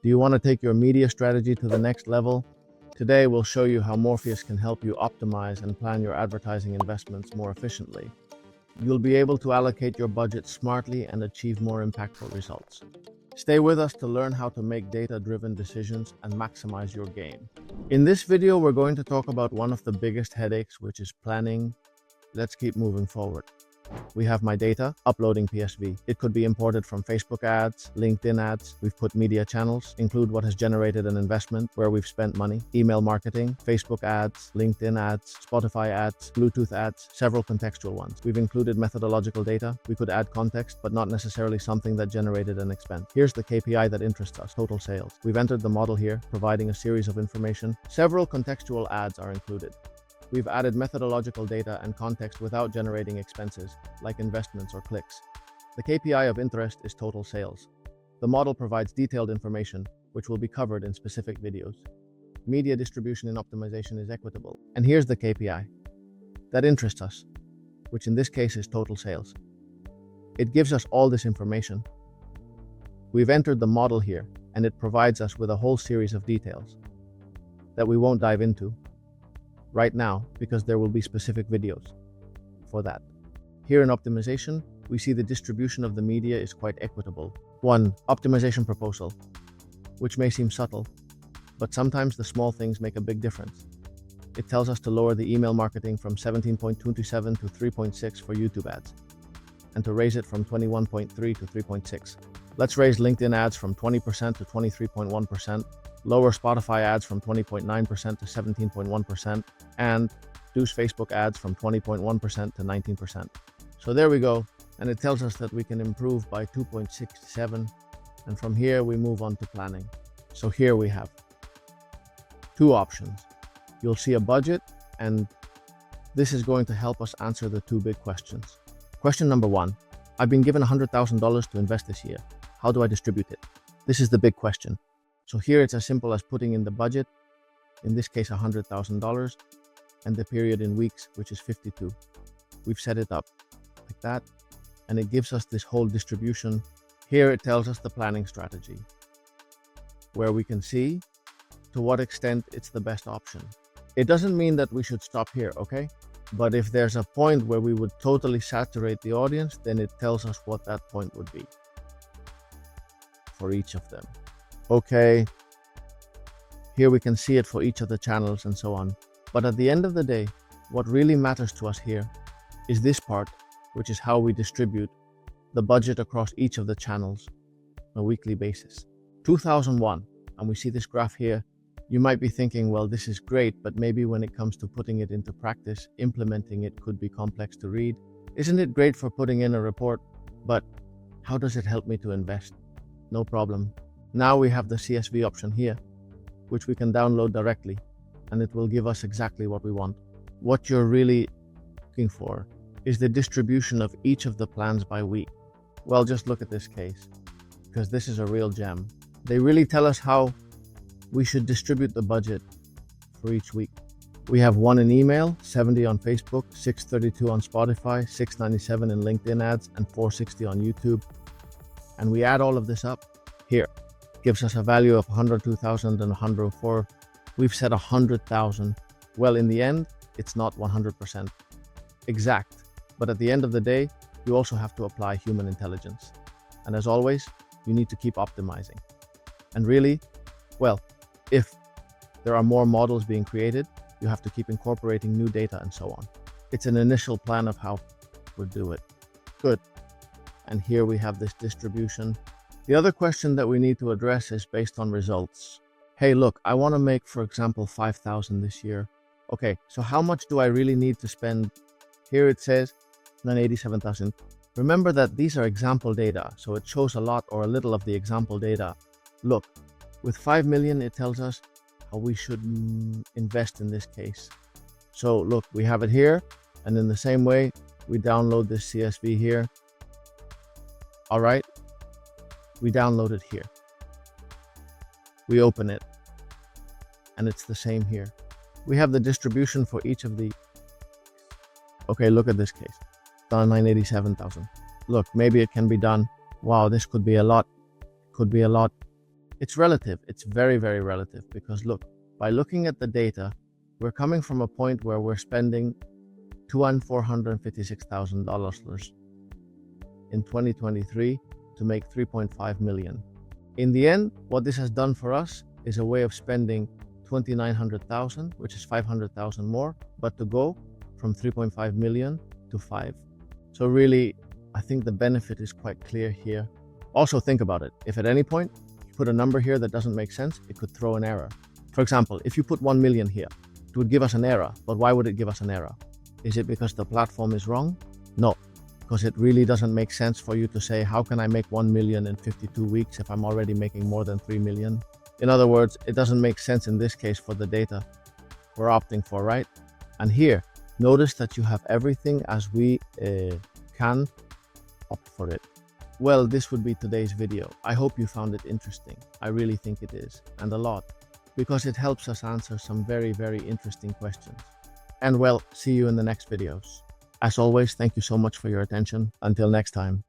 Do you want to take your media strategy to the next level? Today, we'll show you how Morpheus can help you optimize and plan your advertising investments more efficiently. You'll be able to allocate your budget smartly and achieve more impactful results. Stay with us to learn how to make data-driven decisions and maximize your gain. In this video, we're going to talk about one of the biggest headaches, which is planning. Let's keep moving forward. We have my data, uploading PSV. It could be imported from Facebook ads, LinkedIn ads. We've put media channels, include what has generated an investment, where we've spent money, email marketing, Facebook ads, LinkedIn ads, Spotify ads, Bluetooth ads, several contextual ones. We've included methodological data. We could add context, but not necessarily something that generated an expense. Here's the KPI that interests us, total sales. We've entered the model here, providing a series of information. Several contextual ads are included. We've added methodological data and context without generating expenses, like investments or clicks. The KPI of interest is total sales. The model provides detailed information, which will be covered in specific videos. Media distribution and optimization is equitable. And here's the KPI that interests us, which in this case is total sales. It gives us all this information. We've entered the model here, and it provides us with a whole series of details that we won't dive into right now, because there will be specific videos for that. Here in optimization, we see the distribution of the media is quite equitable. 1. Optimization proposal, which may seem subtle, but sometimes the small things make a big difference. It tells us to lower the email marketing from 17.27 to 3.6 for YouTube ads, and to raise it from 21.3 to 3.6. Let's raise LinkedIn ads from 20% to 23.1%, lower Spotify ads from 20.9% to 17.1%, and reduce Facebook ads from 20.1% to 19%. So there we go, and it tells us that we can improve by 2.67, and from here we move on to planning. So here we have two options. You'll see a budget, and this is going to help us answer the two big questions. Question number 1, I've been given $100,000 to invest this year. How do I distribute it? This is the big question. So here it's as simple as putting in the budget, in this case $100,000, and the period in weeks, which is 52. We've set it up like that, and it gives us this whole distribution. Here it tells us the planning strategy, where we can see to what extent it's the best option. It doesn't mean that we should stop here, okay? But if there's a point where we would totally saturate the audience, then it tells us what that point would be for each of them. Okay, here we can see it for each of the channels and so on. But at the end of the day, what really matters to us here is this part, which is how we distribute the budget across each of the channels on a weekly basis. 2001, and we see this graph here. You might be thinking, well, this is great, but maybe when it comes to putting it into practice, implementing it could be complex to read. Isn't it great for putting in a report? But how does it help me to invest? No problem. Now we have the CSV option here, which we can download directly, and it will give us exactly what we want. What you're really looking for is the distribution of each of the plans by week. Well, just look at this case, because this is a real gem. They really tell us how we should distribute the budget for each week. We have 1 in email, 70 on Facebook, 632 on Spotify, 697 in LinkedIn ads, and 460 on YouTube. And we add all of this up here. Gives us a value of 102,000 and 104. We've set 100,000. Well, in the end, it's not 100% exact. But at the end of the day, you also have to apply human intelligence. And as always, you need to keep optimizing. And really, well, if there are more models being created, you have to keep incorporating new data and so on. It's an initial plan of how we'll do it. Good. And here we have this distribution. The other question that we need to address is based on results. Hey, look, I want to make, for example, 5,000 this year. Okay, so how much do I really need to spend? Here it says 987,000. Remember that these are example data, so it shows a lot or a little of the example data. Look, with 5 million, it tells us how we should invest in this case. So look, we have it here, and in the same way, we download this CSV here. All right. We download it here. We open it, and it's the same here. We have the distribution for each of the. Okay, look at this case. Done 987,000. Look, maybe it can be done. Wow, this could be a lot. Could be a lot. It's relative. It's very, very relative because look, by looking at the data, we're coming from a point where we're spending $456,000 in 2023 to make 3.5 million. In the end, what this has done for us is a way of spending 2,900,000, which is 500,000 more, but to go from 3.5 million to 5. So really, I think the benefit is quite clear here. Also think about it. If at any point you put a number here that doesn't make sense, it could throw an error. For example, if you put 1 million here, it would give us an error. But why would it give us an error? Is it because the platform is wrong? No, because it really doesn't make sense for you to say, how can I make 1 million in 52 weeks if I'm already making more than 3 million? In other words, it doesn't make sense in this case for the data we're opting for, right? And here, notice that you have everything as we can opt for it. Well, this would be today's video. I hope you found it interesting. I really think it is, and a lot, because it helps us answer some very, very interesting questions. And well, see you in the next videos. As always, thank you so much for your attention. Until next time.